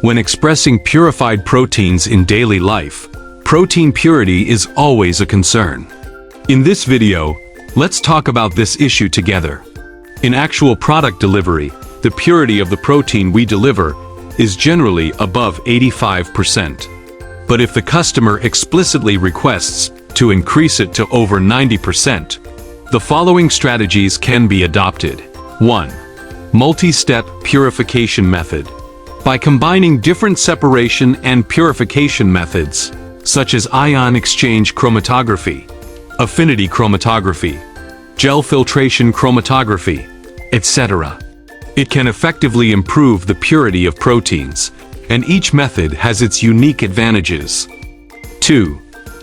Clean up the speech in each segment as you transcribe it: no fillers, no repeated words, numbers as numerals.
When expressing purified proteins in daily life, protein purity is always a concern. In this video, let's talk about this issue together. In actual product delivery, the purity of the protein we deliver is generally above 85%. But if the customer explicitly requests to increase it to over 90%, the following strategies can be adopted. 1. Multi-step purification method. By combining different separation and purification methods, such as ion exchange chromatography, affinity chromatography, gel filtration chromatography, etc., it can effectively improve the purity of proteins, and each method has its unique advantages. 2.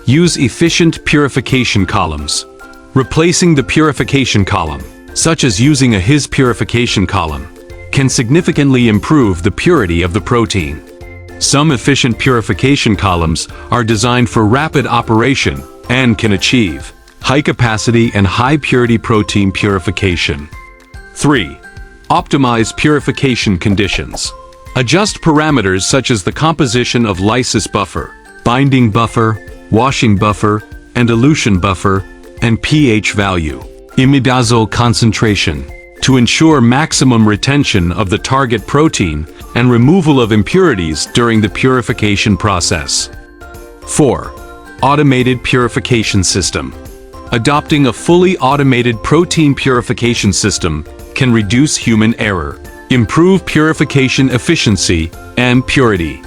Use efficient purification columns. Replacing the purification column, such as using a His purification column, can significantly improve the purity of the protein. Some efficient purification columns are designed for rapid operation and can achieve high capacity and high purity protein purification. 3. Optimize purification conditions. Adjust parameters such as the composition of lysis buffer, binding buffer, washing buffer, and elution buffer, and pH value, imidazole concentration, to ensure maximum retention of the target protein and removal of impurities during the purification process. 4. Automated purification system. Adopting a fully automated protein purification system can reduce human error, improve purification efficiency, and purity.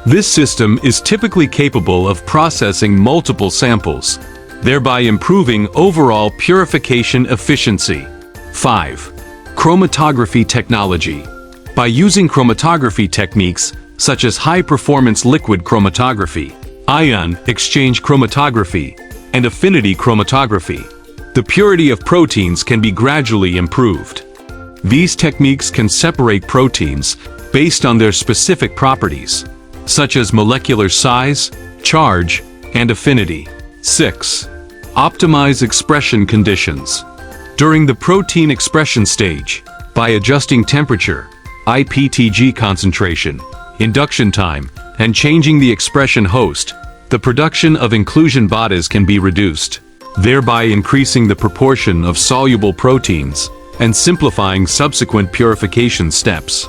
This system is typically capable of processing multiple samples, thereby improving overall purification efficiency. 5. Chromatography technology. By using chromatography techniques such as high-performance liquid chromatography, ion exchange chromatography, and affinity chromatography, the purity of proteins can be gradually improved. These techniques can separate proteins based on their specific properties, such as molecular size, charge, and affinity. 6. Optimize expression conditions. During the protein expression stage, by adjusting temperature, IPTG concentration, induction time, and changing the expression host, the production of inclusion bodies can be reduced, thereby increasing the proportion of soluble proteins and simplifying subsequent purification steps.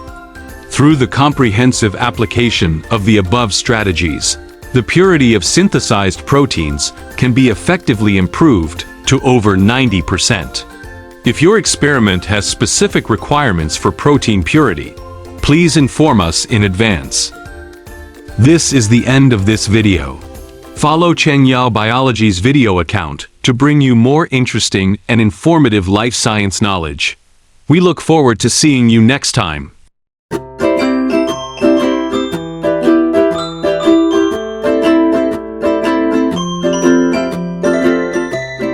Through the comprehensive application of the above strategies, the purity of synthesized proteins can be effectively improved to over 90%. If your experiment has specific requirements for protein purity, please inform us in advance. This is the end of this video. Follow Cheng Yao Biology's video account to bring you more interesting and informative life science knowledge. We look forward to seeing you next time.